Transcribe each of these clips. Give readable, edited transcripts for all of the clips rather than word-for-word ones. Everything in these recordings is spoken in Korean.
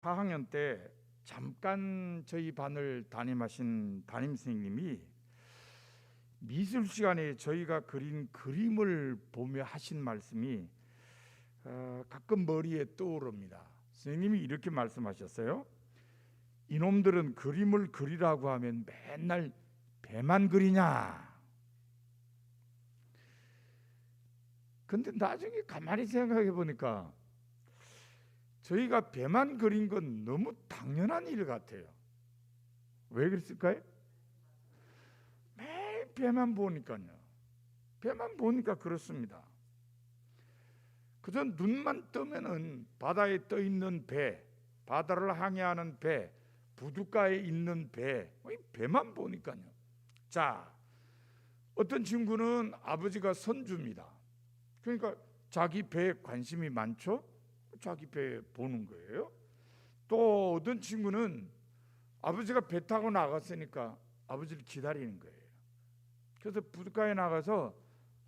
4학년 때 잠깐 저희 반을 담임하신 담임 선생님이 미술 시간에 저희가 그린 그림을 보며 하신 말씀이 가끔 머리에 떠오릅니다. 선생님이 이렇게 말씀하셨어요. 이놈들은 그림을 그리라고 하면 맨날 배만 그리냐. 근데 나중에 가만히 생각해 보니까 저희가 배만 그린 건 너무 당연한 일 같아요. 왜 그랬을까요? 매일 배만 보니까요. 배만 보니까 그렇습니다. 그저 눈만 뜨면은 바다에 떠 있는 배, 바다를 항해하는 배, 부둣가에 있는 배, 배만 보니까요. 자, 어떤 친구는 아버지가 선주입니다. 그러니까 자기 배에 관심이 많죠. 자기 배 보는 거예요. 또 어떤 친구는 아버지가 배 타고 나갔으니까 아버지를 기다리는 거예요. 그래서 부둣가에 나가서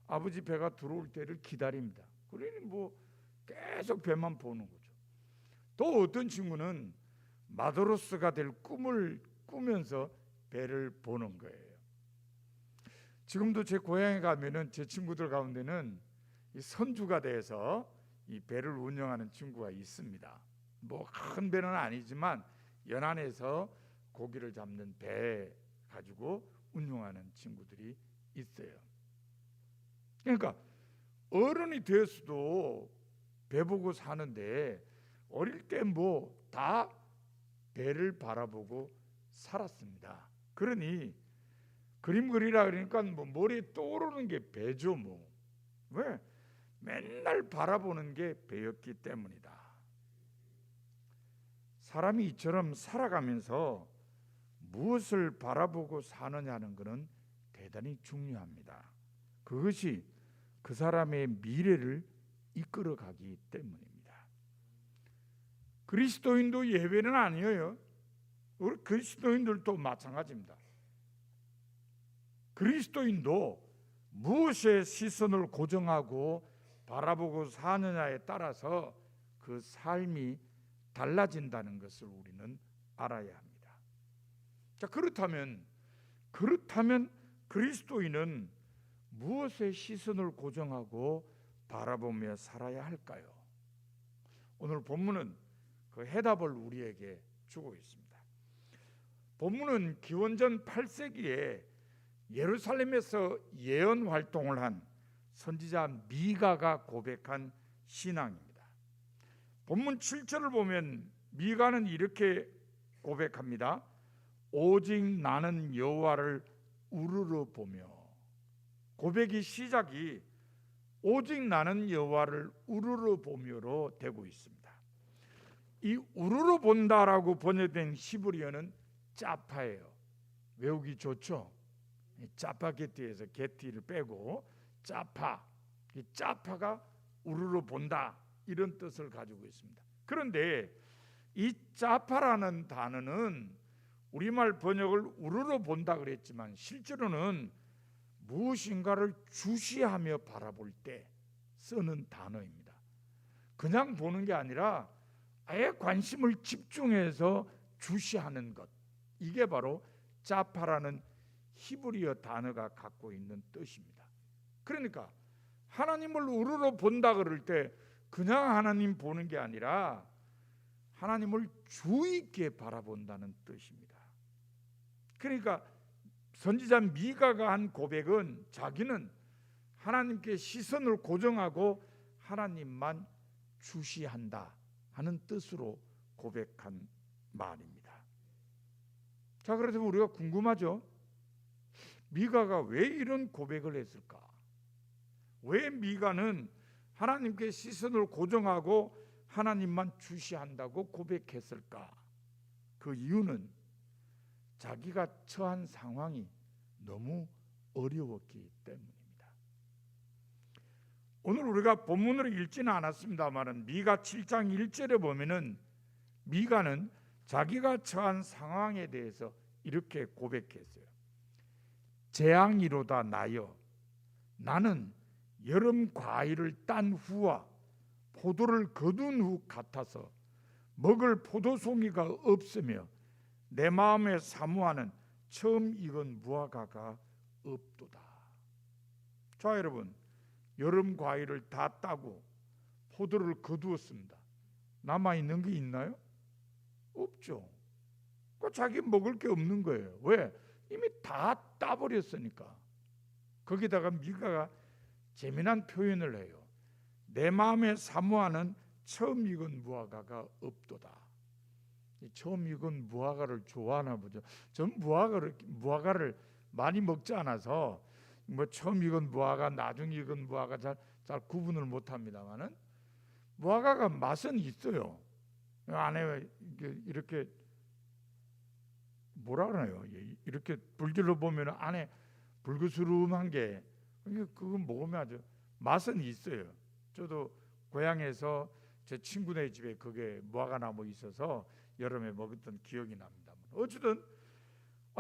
아버지 배가 들어올 때를 기다립니다. 그러니 뭐 계속 배만 보는 거죠. 또 어떤 친구는 마도로스가 될 꿈을 꾸면서 배를 보는 거예요. 지금도 제 고향에 가면은 제 친구들 가운데는 이 선주가 돼서 이 배를 운영하는 친구가 있습니다. 뭐 큰 배는 아니지만 연안에서 고기를 잡는 배 가지고 운영하는 친구들이 있어요. 그러니까 어른이 되어서도 배 보고 사는데 어릴 때 뭐 다 배를 바라보고 살았습니다. 그러니 그림 그리라 그러니까 뭐 머리에 떠오르는 게 배죠 뭐. 왜? 맨날 바라보는 게 배였기 때문이다. 사람이 이처럼 살아가면서 무엇을 바라보고 사느냐는 것은 대단히 중요합니다. 그것이 그 사람의 미래를 이끌어가기 때문입니다. 그리스도인도 예외는 아니에요. 우리 그리스도인들도 마찬가지입니다. 그리스도인도 무엇에 시선을 고정하고 바라보고 사느냐에 따라서 그 삶이 달라진다는 것을 우리는 알아야 합니다. 자, 그렇다면 그리스도인은 무엇에 시선을 고정하고 바라보며 살아야 할까요? 오늘 본문은 그 해답을 우리에게 주고 있습니다. 본문은 기원전 8세기에 예루살렘에서 예언 활동을 한 선지자 미가가 고백한 신앙입니다. 본문 7절을 보면 미가는 이렇게 고백합니다. 오직 나는 여호와를 우러러 보며. 고백의 시작이 오직 나는 여호와를 우러러 보며로 되고 있습니다. 이 우러러 본다라고 번역된 히브리어는 짜파예요. 외우기 좋죠? 짜파게티에서 게티를 빼고 짜파, 이 짜파가 우르르 본다 이런 뜻을 가지고 있습니다. 그런데 이 짜파라는 단어는 우리말 번역을 우르르 본다 그랬지만 실제로는 무엇인가를 주시하며 바라볼 때 쓰는 단어입니다. 그냥 보는 게 아니라 아예 관심을 집중해서 주시하는 것, 이게 바로 짜파라는 히브리어 단어가 갖고 있는 뜻입니다. 그러니까 하나님을 우러러 본다 그럴 때 그냥 하나님 보는 게 아니라 하나님을 주의 있게 바라본다는 뜻입니다. 그러니까 선지자 미가가 한 고백은 자기는 하나님께 시선을 고정하고 하나님만 주시한다 하는 뜻으로 고백한 말입니다. 자, 그래서 우리가 궁금하죠? 미가가 왜 이런 고백을 했을까? 왜 미가는 하나님께 시선을 고정하고 하나님만 주시한다고 고백했을까? 그 이유는 자기가 처한 상황이 너무 어려웠기 때문입니다. 오늘 우리가 본문으로 읽지는 않았습니다만 미가 7장 1절에 보면은 미가는 자기가 처한 상황에 대해서 이렇게 고백했어요. 재앙이로다 나여 나는 여름 과일을 딴 후와 포도를 거둔 후 같아서 먹을 포도송이가 없으며 내 마음에 사모하는 처음 익은 무화과가 없도다. 자, 여러분, 여름 과일을 다 따고 포도를 거두었습니다. 남아있는 게 있나요? 없죠. 자기 먹을 게 없는 거예요. 왜? 이미 다 따버렸으니까. 거기다가 미가가 재미난 표현을 해요. 내 마음에 사모하는 처음 익은 무화과가 없도다. 처음 익은 무화과를 좋아하나 보죠. 전 무화과를 많이 먹지 않아서 뭐 처음 익은 무화과, 나중 익은 무화과 잘 구분을 못합니다만은 무화과가 맛은 있어요. 안에 이렇게 뭐라 그러나요? 이렇게 불질러 보면 안에 불그스름한 게 그거 먹으면 아주 맛은 있어요. 저도 고향에서 제 친구네 집에 그게 무화과 나무 있어서 여름에 먹었던 기억이 납니다. 어쨌든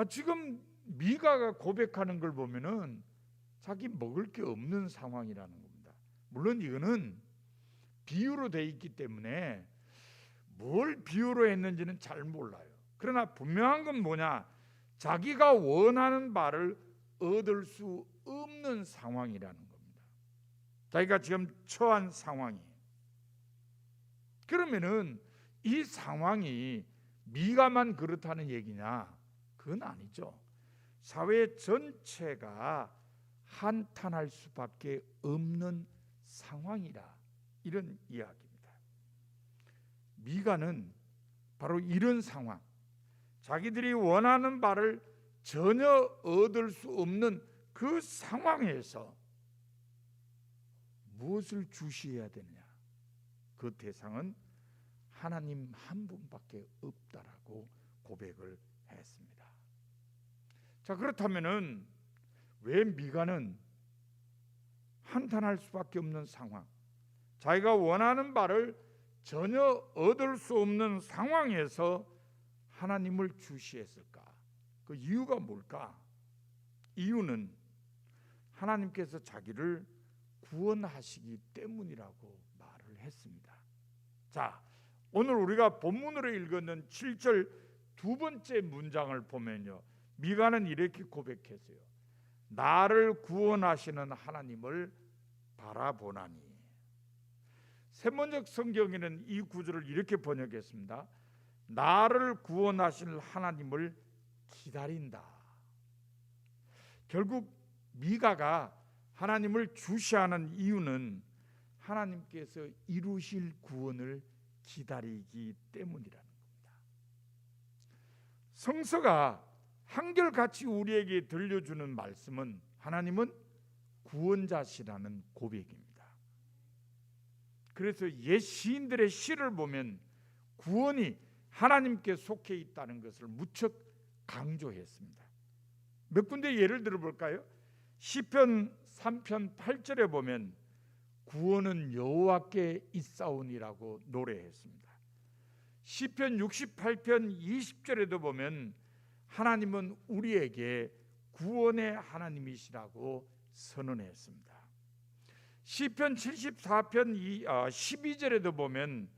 지금 미가가 고백하는 걸 보면은 자기 먹을 게 없는 상황이라는 겁니다. 물론 이거는 비유로 돼 있기 때문에 뭘 비유로 했는지는 잘 몰라요. 그러나 분명한 건 뭐냐? 자기가 원하는 바를 얻을 수 없는 상황이라는 겁니다. 자기가 지금 처한 상황이에요. 그러면은 이 상황이 미가만 그렇다는 얘기냐? 그건 아니죠. 사회 전체가 한탄할 수밖에 없는 상황이라 이런 이야기입니다. 미가는 바로 이런 상황, 자기들이 원하는 바를 전혀 얻을 수 없는 그 상황에서 무엇을 주시해야 되느냐? 그 대상은 하나님 한 분밖에 없다라고 고백을 했습니다. 자, 그렇다면은 왜 미가는 한탄할 수밖에 없는 상황, 자기가 원하는 바를 전혀 얻을 수 없는 상황에서 하나님을 주시했을까? 그 이유가 뭘까? 이유는 하나님께서 자기를 구원하시기 때문이라고 말을 했습니다. 자, 오늘 우리가 본문으로 읽었는 7절 두 번째 문장을 보면요, 미가는 이렇게 고백했어요. 나를 구원하시는 하나님을 바라보나니. 세번역 성경에는 이 구절을 이렇게 번역했습니다. 나를 구원하실 하나님을 기다린다. 결국 미가가 하나님을 주시하는 이유는 하나님께서 이루실 구원을 기다리기 때문이라는 겁니다. 성서가 한결같이 우리에게 들려주는 말씀은 하나님은 구원자시라는 고백입니다. 그래서 옛 시인들의 시를 보면 구원이 하나님께 속해 있다는 것을 무척 강조했습니다. 몇 군데 예를 들어볼까요? 시편 3편 8절에 보면 구원은 여호와께 있사오니라고 노래했습니다. 시편 68편 20절에도 보면 하나님은 우리에게 구원의 하나님이시라고 선언했습니다. 시편 74편 12절에도 보면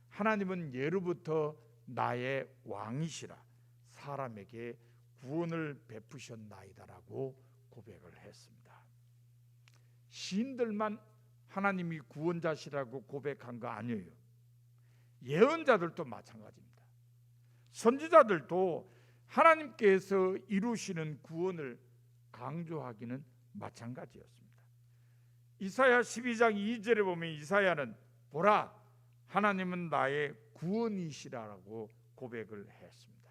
하나님은 예로부터 나의 왕이시라 사람에게 구원을 베푸셨나이다라고 고백을 했습니다. 시인들만 하나님이 구원자시라고 고백한 거 아니에요. 예언자들도 마찬가지입니다. 선지자들도 하나님께서 이루시는 구원을 강조하기는 마찬가지였습니다. 이사야 12장 2절에 보면 이사야는 보라 하나님은 나의 구원이시라고 고백을 했습니다.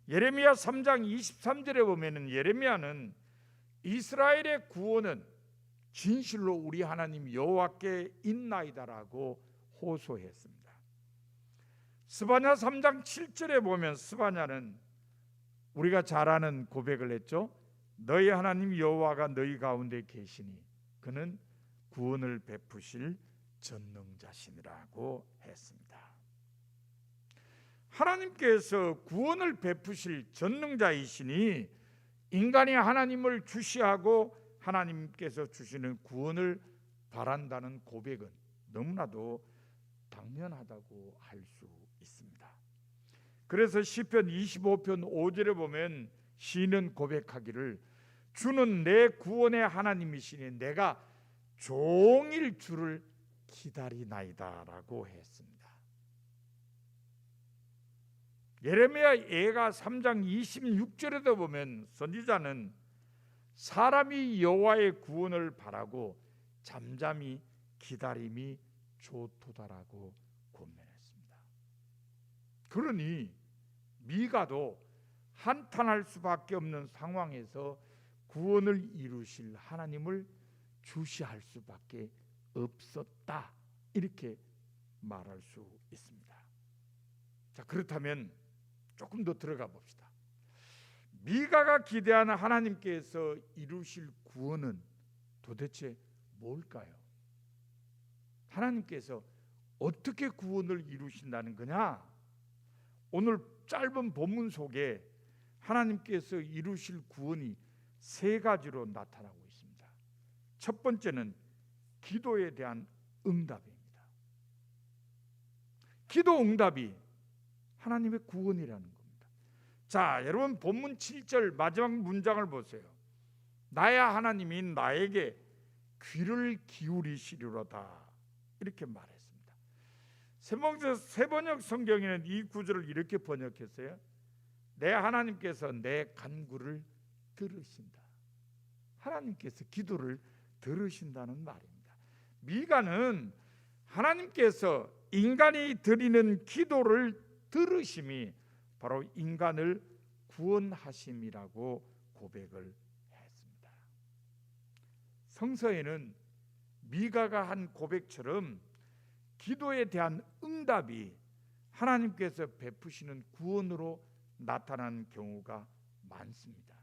예레미야 3장 23절에 보면 예레미야는 이스라엘의 구원은 진실로 우리 하나님 여호와께 있나이다라고 호소했습니다. 스바냐 3장 7절에 보면 스바냐는 우리가 잘 아는 고백을 했죠. 너희 하나님 여호와가 너희 가운데 계시니 그는 구원을 베푸실 전능자시니라고 했습니다. 하나님께서 구원을 베푸실 전능자이시니 인간이 하나님을 주시하고 하나님께서 주시는 구원을 바란다는 고백은 너무나도 당연하다고 할 수 있습니다. 그래서 시편 25편 5절에 보면 시인은 고백하기를 주는 내 구원의 하나님이시니 내가 종일 주를 기다리나이다라고 했습니다. 예레미야 예가 3장 26절에도 보면 선지자는 사람이 여호와의 구원을 바라고 잠잠히 기다림이 좋도다라고 권면했습니다. 그러니 미가도 한탄할 수밖에 없는 상황에서 구원을 이루실 하나님을 주시할 수밖에 없었다, 이렇게 말할 수 있습니다. 자, 그렇다면 조금 더 들어가 봅시다. 미가가 기대하는 하나님께서 이루실 구원은 도대체 뭘까요? 하나님께서 어떻게 구원을 이루신다는 거냐? 오늘 짧은 본문 속에 하나님께서 이루실 구원이 세 가지로 나타나고 있습니다. 첫 번째는 기도에 대한 응답입니다. 기도 응답이 하나님의 구원이라는 겁니다. 자, 여러분 본문 7절 마지막 문장을 보세요. 나야 하나님이 나에게 귀를 기울이시리로다, 이렇게 말했습니다. 세번역 성경에는 이 구절을 이렇게 번역했어요. 내 하나님께서 내 간구를 들으신다. 하나님께서 기도를 들으신다는 말입니다. 미가는 하나님께서 인간이 드리는 기도를 들으심이 바로 인간을 구원하심이라고 고백을 했습니다. 성서에는 미가가 한 고백처럼 기도에 대한 응답이 하나님께서 베푸시는 구원으로 나타나는 경우가 많습니다.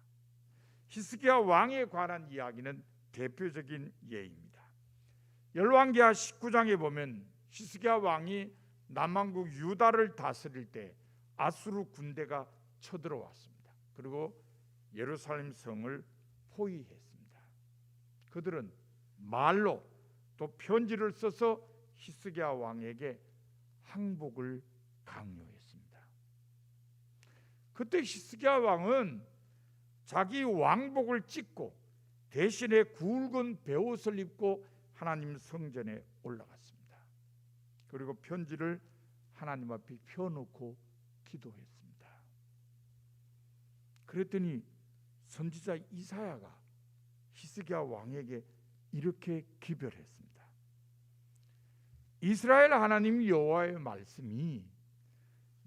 히스기야 왕에 관한 이야기는 대표적인 예입니다. 열왕기하 19장에 보면 히스기야 왕이 남왕국 유다를 다스릴 때 아수르 군대가 쳐들어왔습니다. 그리고 예루살렘 성을 포위했습니다. 그들은 말로 또 편지를 써서 히스기야 왕에게 항복을 강요했습니다. 그때 히스기야 왕은 자기 왕복을 찢고 대신에 굵은 베옷을 입고 하나님 성전에 올라갔습니다. 그리고 편지를 하나님 앞에 펴놓고 기도했습니다. 그랬더니 선지자 이사야가 히스기야 왕에게 이렇게 기별했습니다. 이스라엘 하나님 여호와의 말씀이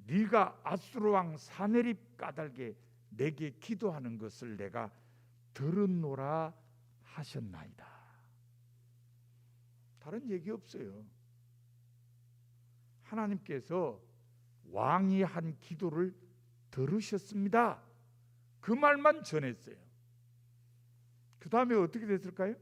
네가 아수르 왕 사네립 까닭에 내게 기도하는 것을 내가 들었노라 하셨나이다. 다른 얘기 없어요. 하나님께서 왕이 한 기도를 들으셨습니다. 그 말만 전했어요. 그 다음에 어떻게 됐을까요?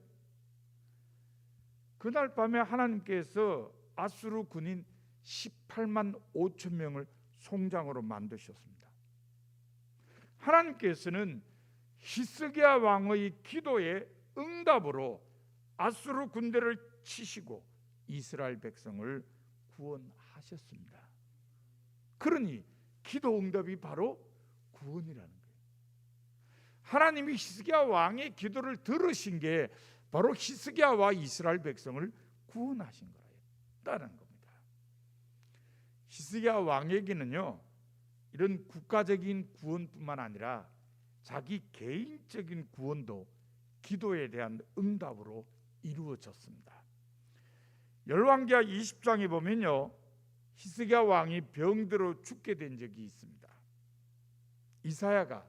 그날 밤에 하나님께서 아수르 군인 18만 5천 명을 송장으로 만드셨습니다. 하나님께서는 히스기야 왕의 기도에 응답으로 아수르 군대를 치시고 이스라엘 백성을 구원하셨습니다. 그러니 기도 응답이 바로 구원이라는 거예요. 하나님이 히스기야 왕의 기도를 들으신 게 바로 히스기야와 이스라엘 백성을 구원하신 거라는 겁니다. 히스기야 왕에게는요, 이런 국가적인 구원뿐만 아니라 자기 개인적인 구원도 기도에 대한 응답으로 이루어졌습니다. 열왕기하 20장에 보면요, 히스기야 왕이 병들어 죽게 된 적이 있습니다. 이사야가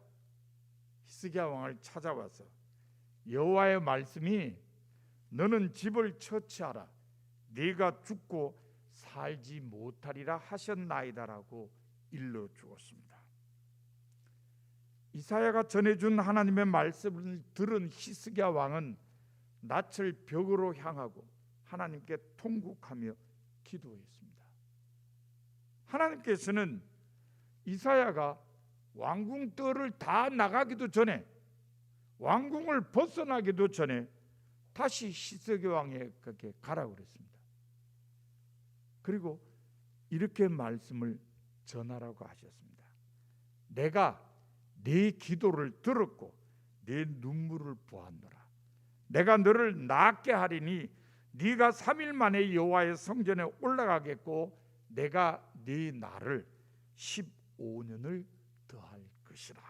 히스기야 왕을 찾아와서 여호와의 말씀이 너는 집을 처치하라, 네가 죽고 살지 못하리라 하셨나이다라고 일러 주었습니다. 이사야가 전해준 하나님의 말씀을 들은 히스기야 왕은 낯을 벽으로 향하고 하나님께 통곡하며 기도했습니다. 하나님께서는 이사야가 왕궁 뜰을 다 나가기도 전에, 왕궁을 벗어나기도 전에 다시 히스기야 왕에게 가라고 그랬습니다. 그리고 이렇게 말씀을 전하라고 하셨습니다. 내가 네 기도를 들었고 네 눈물을 보았노라. 내가 너를 낫게 하리니 네가 3일 만에 여호와의 성전에 올라가겠고 내가 네 날을 15년을 더할 것이라.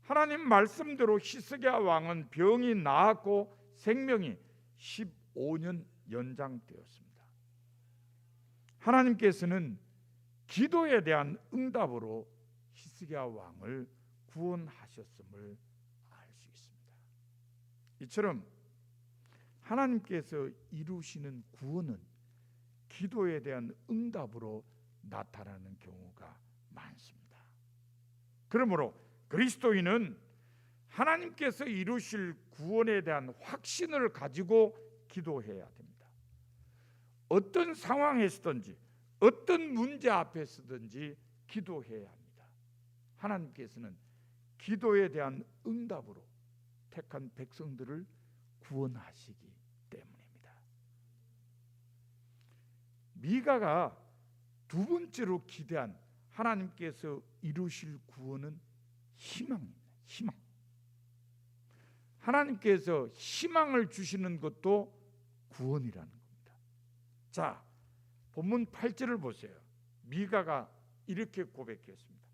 하나님 말씀대로 히스기야 왕은 병이 나았고 생명이 15년 연장되었습니다. 하나님께서는 기도에 대한 응답으로 히스기야 왕을 구원하셨음을 알 수 있습니다. 이처럼 하나님께서 이루시는 구원은 기도에 대한 응답으로 나타나는 경우가 많습니다. 그러므로 그리스도인은 하나님께서 이루실 구원에 대한 확신을 가지고 기도해야 됩니다. 어떤 상황에서든지 어떤 문제 앞에서든지 기도해야 합니다. 하나님께서는 기도에 대한 응답으로 택한 백성들을 구원하시기 때문입니다. 미가가 두 번째로 기대한 하나님께서 이루실 구원은 희망입니다. 희망. 하나님께서 희망을 주시는 것도 구원이라는 겁니다. 자, 본문 8절을 보세요. 미가가 이렇게 고백했습니다.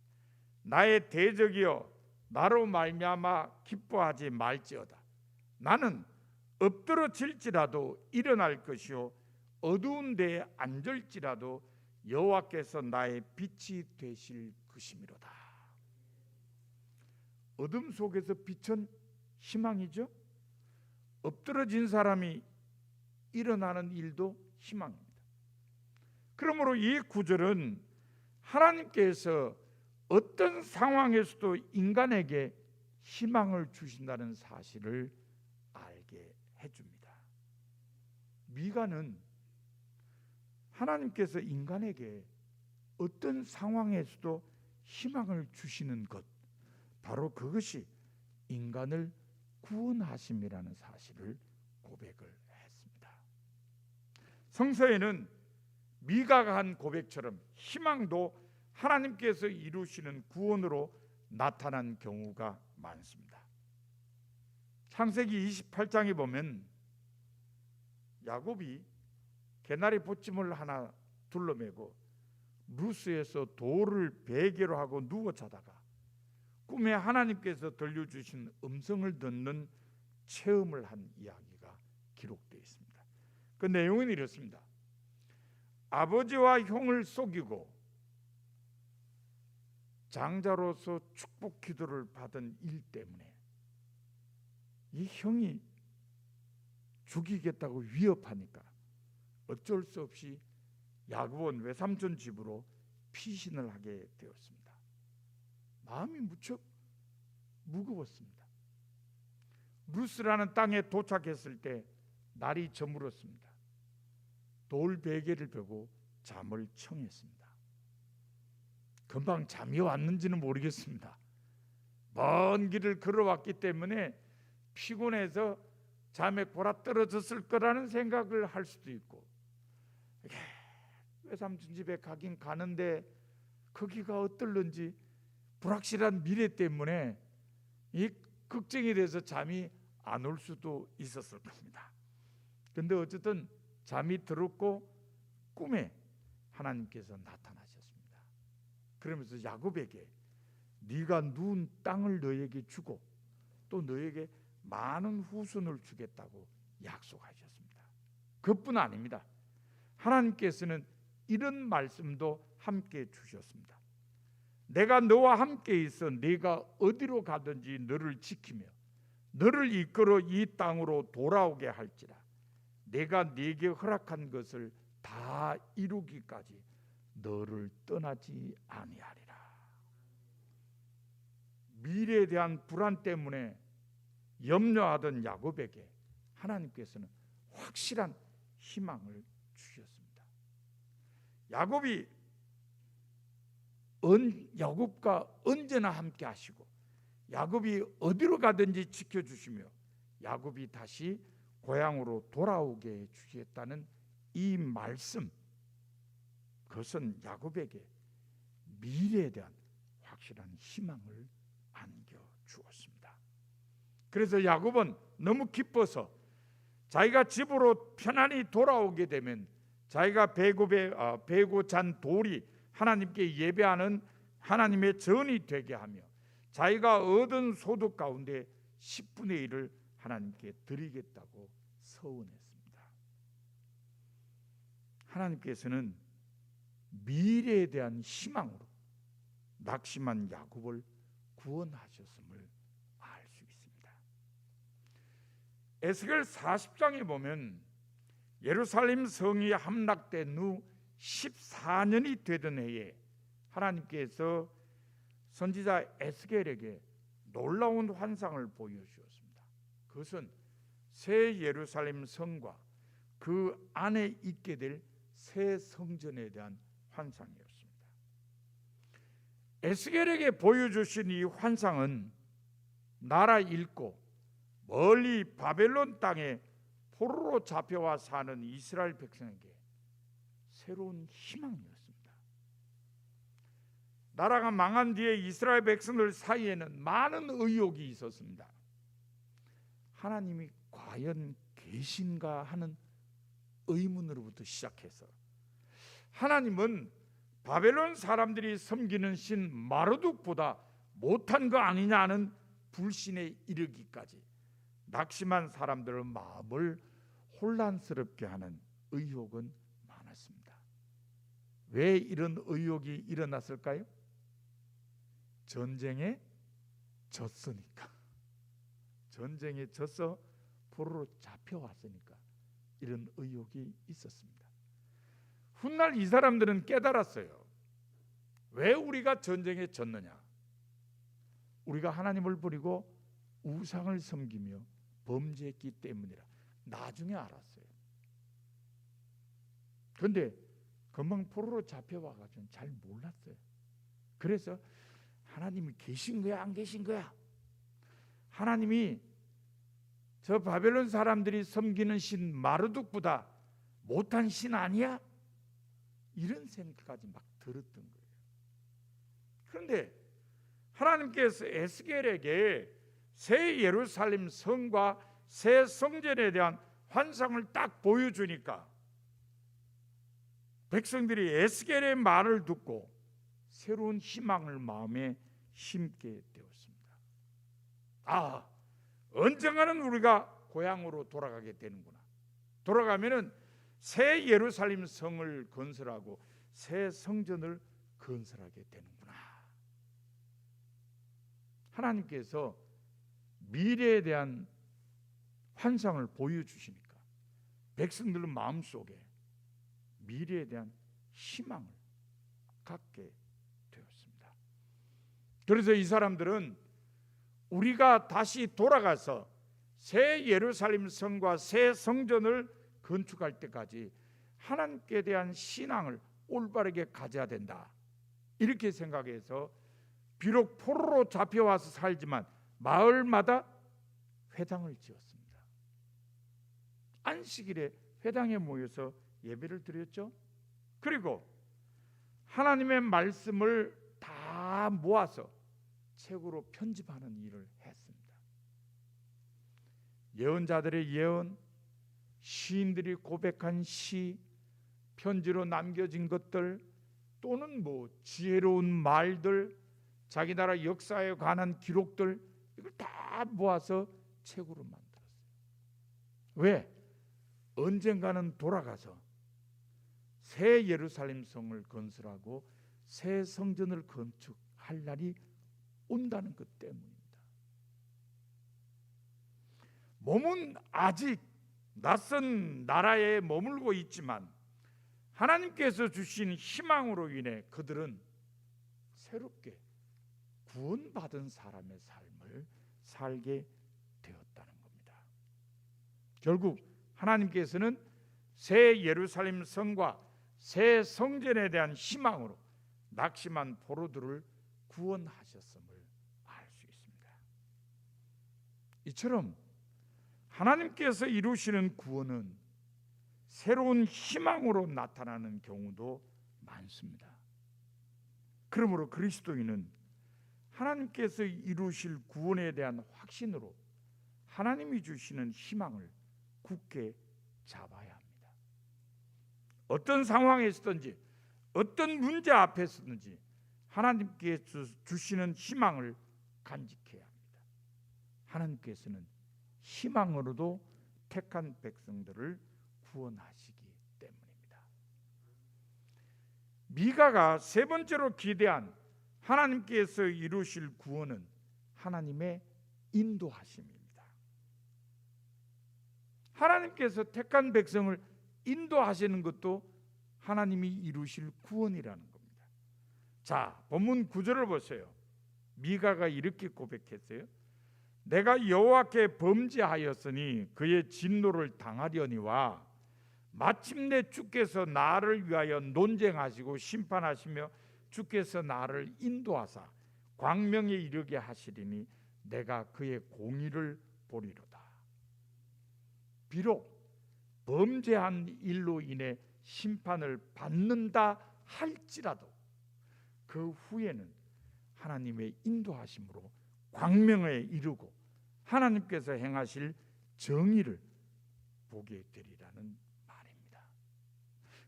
나의 대적이여 나로 말미암아 기뻐하지 말지어다. 나는 엎드러질지라도 일어날 것이요 어두운 데에 앉을지라도 여호와께서 나의 빛이 되실 것이미로다. 어둠 속에서 빛은 희망이죠. 엎드러진 사람이 일어나는 일도 희망입니다. 그러므로 이 구절은 하나님께서 어떤 상황에서도 인간에게 희망을 주신다는 사실을 알게 해줍니다. 미가는 하나님께서 인간에게 어떤 상황에서도 희망을 주시는 것, 바로 그것이 인간을 구원하심이라는 사실을 고백을 했습니다. 성서에는 미가가 한 고백처럼 희망도 하나님께서 이루시는 구원으로 나타난 경우가 많습니다. 창세기 28장에 보면 야곱이 개나리 보침을 하나 둘러매고 루스에서 돌을 베개로 하고 누워 자다가 꿈에 하나님께서 들려주신 음성을 듣는 체험을 한 이야기가 기록되어 있습니다. 그 내용은 이렇습니다. 아버지와 형을 속이고 장자로서 축복 기도를 받은 일 때문에 이 형이 죽이겠다고 위협하니까 어쩔 수 없이 야곱은 외삼촌 집으로 피신을 하게 되었습니다. 마음이 무척 무거웠습니다. 루스라는 땅에 도착했을 때 날이 저물었습니다. 돌 베개를 베고 잠을 청했습니다. 금방 잠이 왔는지는 모르겠습니다. 먼 길을 걸어왔기 때문에 피곤해서 잠에 골아 떨어졌을 거라는 생각을 할 수도 있고, 외삼촌 집에 가긴 가는데 거기가 어떨런지 불확실한 미래 때문에 이 걱정이 돼서 잠이 안 올 수도 있었을 겁니다. 근데 어쨌든 잠이 들었고 꿈에 하나님께서 나타나셨습니다. 그러면서 야곱에게 네가 누운 땅을 너에게 주고 또 너에게 많은 후손을 주겠다고 약속하셨습니다. 그뿐 아닙니다. 하나님께서는 이런 말씀도 함께 주셨습니다. 내가 너와 함께 있어 네가 어디로 가든지 너를 지키며 너를 이끌어 이 땅으로 돌아오게 할지라. 내가 네게 허락한 것을 다 이루기까지 너를 떠나지 아니하리라. 미래에 대한 불안 때문에 염려하던 야곱에게 하나님께서는 확실한 희망을 주셨습니다. 야곱과 언제나 함께 하시고 야곱이 어디로 가든지 지켜주시며 야곱이 다시 고향으로 돌아오게 해주셨다는 이 말씀, 그것은 야곱에게 미래에 대한 확실한 희망을 안겨주었습니다. 그래서 야곱은 너무 기뻐서 자기가 집으로 편안히 돌아오게 되면 자기가 베고 잔 돌이 하나님께 예배하는 하나님의 전이 되게 하며 자기가 얻은 소득 가운데 10분의 1을 하나님께 드리겠다고 서원했습니다. 하나님께서는 미래에 대한 희망으로 낙심한 야곱을 구원하셨음을 알 수 있습니다. 에스겔 40장에 보면 예루살렘 성이 함락된 후 14년이 되던 해에 하나님께서 선지자 에스겔에게 놀라운 환상을 보여주었습니다. 그것은 새 예루살렘 성과 그 안에 있게 될 새 성전에 대한 환상이었습니다. 에스겔에게 보여주신 이 환상은 나라 잃고 멀리 바벨론 땅에 포로로 잡혀와 사는 이스라엘 백성에게 새로운 희망이었습니다. 나라가 망한 뒤에 이스라엘 백성들 사이에는 많은 의혹이 있었습니다. 하나님이 과연 계신가 하는 의문으로부터 시작해서 하나님은 바벨론 사람들이 섬기는 신 마르둑보다 못한 거 아니냐는 불신에 이르기까지 낙심한 사람들의 마음을 혼란스럽게 하는 의혹은 많았습니다. 왜 이런 의혹이 일어났을까요? 전쟁에 졌으니까. 전쟁에 져서 포로로 잡혀왔으니까 이런 의혹이 있었습니다. 훗날 이 사람들은 깨달았어요. 왜 우리가 전쟁에 졌느냐? 우리가 하나님을 버리고 우상을 섬기며 범죄했기 때문이라 나중에 알았어요. 그런데 금방 포로로 잡혀와가지고 잘 몰랐어요. 그래서 하나님이 계신 거야 안 계신 거야? 하나님이 저 바벨론 사람들이 섬기는 신 마르둑보다 못한 신 아니야? 이런 생각까지 막 들었던 거예요. 그런데 하나님께서 에스겔에게 새 예루살렘 성과 새 성전에 대한 환상을 딱 보여주니까 백성들이 에스겔의 말을 듣고 새로운 희망을 마음에 심게 되었습니다. 아, 언젠가는 우리가 고향으로 돌아가게 되는구나. 돌아가면은 새 예루살렘 성을 건설하고 새 성전을 건설하게 되는구나. 하나님께서 미래에 대한 환상을 보여주시니까 백성들의 마음속에 미래에 대한 희망을 갖게 되었습니다. 그래서 이 사람들은 우리가 다시 돌아가서 새 예루살렘 성과 새 성전을 건축할 때까지 하나님께 대한 신앙을 올바르게 가져야 된다. 이렇게 생각해서 비록 포로로 잡혀와서 살지만 마을마다 회당을 지었습니다. 안식일에 회당에 모여서 예배를 드렸죠. 그리고 하나님의 말씀을 다 모아서 책으로 편집하는 일을 했습니다. 예언자들의 예언, 시인들이 고백한 시, 편지로 남겨진 것들, 또는 지혜로운 말들, 자기 나라 역사에 관한 기록들, 이걸 다 모아서 책으로 만들었어요. 왜? 언젠가는 돌아가서 새 예루살렘 성을 건설하고 새 성전을 건축할 날이 온다는 것 때문입니다. 몸은 아직 낯선 나라에 머물고 있지만 하나님께서 주신 희망으로 인해 그들은 새롭게 구원받은 사람의 삶을 살게 되었다는 겁니다. 결국 하나님께서는 새 예루살렘 성과 새 성전에 대한 희망으로 낙심한 포로들을 구원하셨음을 알 수 있습니다. 이처럼 하나님께서 이루시는 구원은 새로운 희망으로 나타나는 경우도 많습니다. 그러므로 그리스도인은 하나님께서 이루실 구원에 대한 확신으로 하나님이 주시는 희망을 굳게 잡아야 합니다. 어떤 상황에 있든지 어떤 문제 앞에 서든지 하나님께 주시는 희망을 간직해야 합니다. 하나님께서는 희망으로도 택한 백성들을 구원하시기 때문입니다. 미가가 세 번째로 기대한 하나님께서 이루실 구원은 하나님의 인도하심입니다. 하나님께서 택한 백성을 인도하시는 것도 하나님이 이루실 구원이라는 겁니다. 자, 본문 9절을 보세요. 미가가 이렇게 고백했어요. 내가 여호와께 범죄하였으니 그의 진노를 당하려니와 마침내 주께서 나를 위하여 논쟁하시고 심판하시며 주께서 나를 인도하사 광명에 이르게 하시리니 내가 그의 공의를 보리로다. 비록 범죄한 일로 인해 심판을 받는다 할지라도 그 후에는 하나님의 인도하심으로 광명에 이르고 하나님께서 행하실 정의를 보게 되리라는 말입니다.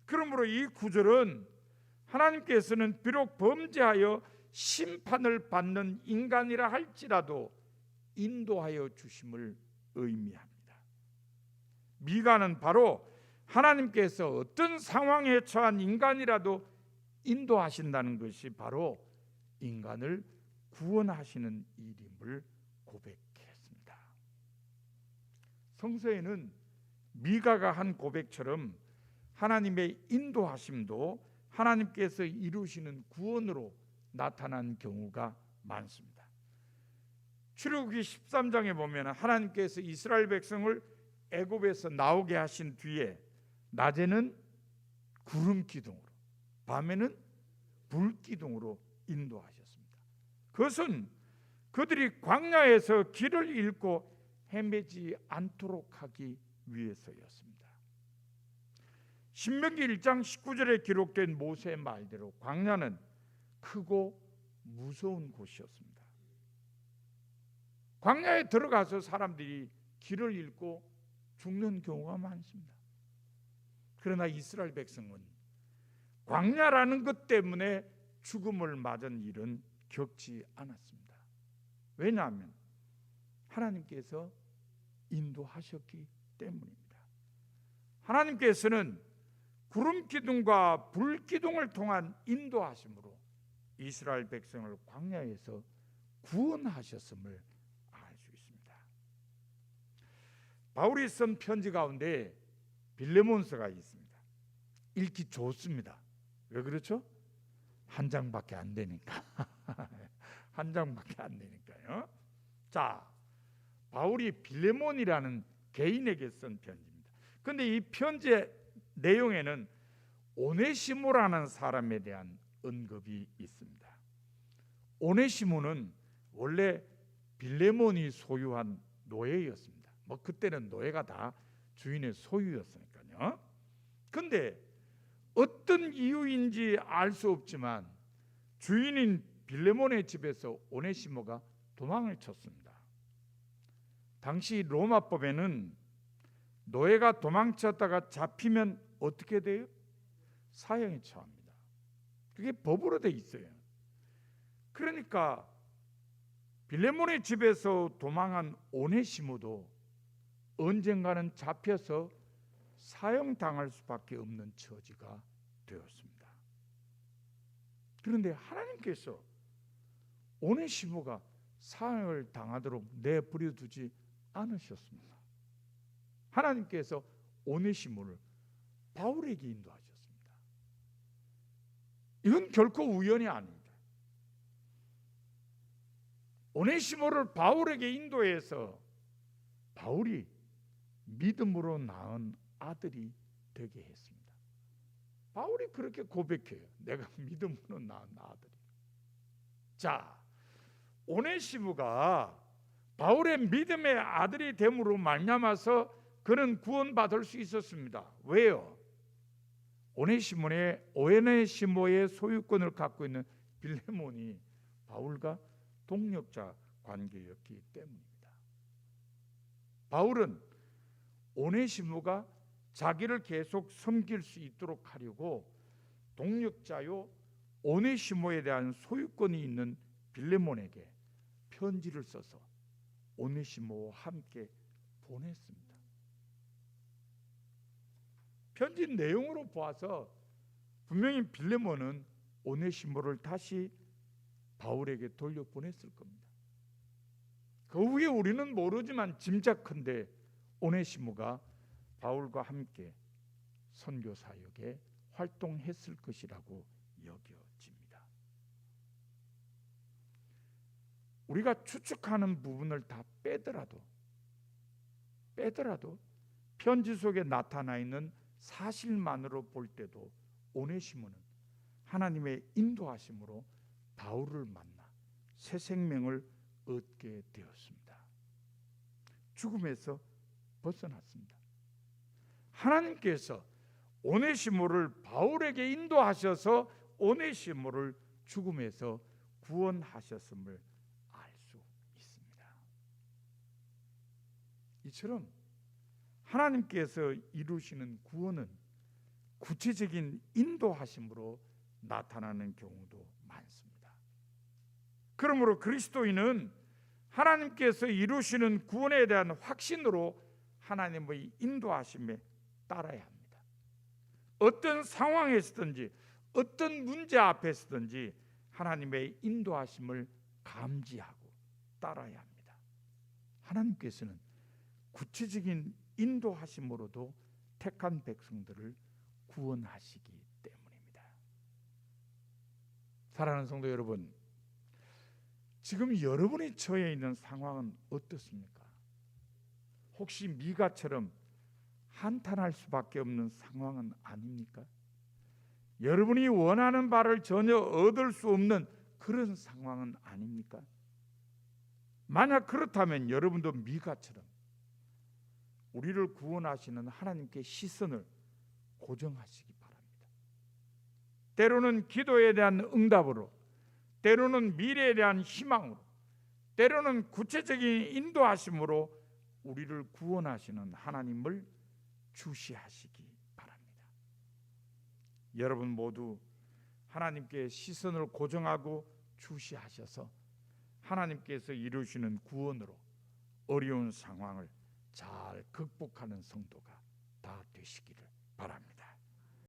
그러므로 이 구절은 하나님께서는 비록 범죄하여 심판을 받는 인간이라 할지라도 인도하여 주심을 의미합니다. 미가는 바로 하나님께서 어떤 상황에 처한 인간이라도 인도하신다는 것이 바로 인간을 구원하시는 일임을 고백했습니다. 성서에는 미가가 한 고백처럼 하나님의 인도하심도 하나님께서 이루시는 구원으로 나타난 경우가 많습니다. 출애굽기 13장에 보면 하나님께서 이스라엘 백성을 애굽에서 나오게 하신 뒤에 낮에는 구름 기둥으로 밤에는 불 기둥으로 인도하셨습니다. 그것은 그들이 광야에서 길을 잃고 헤매지 않도록 하기 위해서였습니다. 신명기 1장 19절에 기록된 모세의 말대로 광야는 크고 무서운 곳이었습니다. 광야에 들어가서 사람들이 길을 잃고 죽는 경우가 많습니다. 그러나 이스라엘 백성은 광야라는 것 때문에 죽음을 맞은 일은 겪지 않았습니다. 왜냐하면 하나님께서 인도하셨기 때문입니다. 하나님께서는 구름 기둥과 불 기둥을 통한 인도하심으로 이스라엘 백성을 광야에서 구원하셨음을 알 수 있습니다. 바울이 쓴 편지 가운데 빌레몬서가 있습니다. 읽기 좋습니다. 왜 그렇죠? 한 장밖에 안 되니까. 한 장밖에 안 되니까요. 자, 바울이 빌레몬이라는 개인에게 쓴 편지입니다. 그런데 이 편지의 내용에는 오네시모라는 사람에 대한 언급이 있습니다. 오네시모는 원래 빌레몬이 소유한 노예였습니다. 뭐 그때는 노예가 다 주인의 소유였으니까요. 그런데 어떤 이유인지 알 수 없지만 주인인 빌레몬의 집에서 오네시모가 도망을 쳤습니다. 당시 로마법에는 노예가 도망쳤다가 잡히면 어떻게 돼요? 사형에 처합니다. 그게 법으로 돼 있어요. 그러니까 빌레몬의 집에서 도망한 오네시모도 언젠가는 잡혀서 사형당할 수밖에 없는 처지가 되었습니다. 그런데 하나님께서 오네시모가 사형을 당하도록 내버려 두지 않으셨습니다. 하나님께서 오네시모를 바울에게 인도하셨습니다. 이건 결코 우연이 아닙니다. 오네시모를 바울에게 인도해서 바울이 믿음으로 낳은 아들이 되게 했습니다. 바울이 그렇게 고백해요. 내가 믿음으로 낳은 아들이. 자, 오네시모가 바울의 믿음의 아들이 됨으로 말미암아서 그는 구원받을 수 있었습니다. 왜요? 오네시모의 소유권을 갖고 있는 빌레몬이 바울과 동력자 관계였기 때문입니다. 바울은 오네시모가 자기를 계속 섬길 수 있도록 하려고 동력자요 오네시모에 대한 소유권이 있는 빌레몬에게 편지를 써서 오네시모와 함께 보냈습니다. 편지 내용으로 보아서 분명히 빌레몬은 오네시모를 다시 바울에게 돌려보냈을 겁니다. 그 후에 우리는 모르지만 짐작컨대 오네시모가 바울과 함께 선교 사역에 활동했을 것이라고 여겨집니다. 우리가 추측하는 부분을 다 빼더라도 편지 속에 나타나 있는 사실만으로 볼 때도 오네시모는 하나님의 인도하심으로 바울을 만나 새 생명을 얻게 되었습니다. 죽음에서 벗어났습니다. 하나님께서 오네시모를 바울에게 인도하셔서 오네시모를 죽음에서 구원하셨음을 알 수 있습니다. 이처럼 하나님께서 이루시는 구원은 구체적인 인도하심으로 나타나는 경우도 많습니다. 그러므로 그리스도인은 하나님께서 이루시는 구원에 대한 확신으로 하나님의 인도하심에 따라야 합니다. 어떤 상황에서든지 어떤 문제 앞에서든지 하나님의 인도하심을 감지하고 따라야 합니다. 하나님께서는 구체적인 인도하심으로도 택한 백성들을 구원하시기 때문입니다. 사랑하는 성도 여러분, 지금 여러분이 처해 있는 상황은 어떻습니까? 혹시 미가처럼 한탄할 수밖에 없는 상황은 아닙니까? 여러분이 원하는 바를 전혀 얻을 수 없는 그런 상황은 아닙니까? 만약 그렇다면 여러분도 미가처럼 우리를 구원하시는 하나님께 시선을 고정하시기 바랍니다. 때로는 기도에 대한 응답으로, 때로는 미래에 대한 희망으로, 때로는 구체적인 인도하심으로 우리를 구원하시는 하나님을 주시하시기 바랍니다. 여러분 모두 하나님께 시선을 고정하고 주시하셔서 하나님께서 이루시는 구원으로 어려운 상황을 잘 극복하는 성도가 다 되시기를 바랍니다.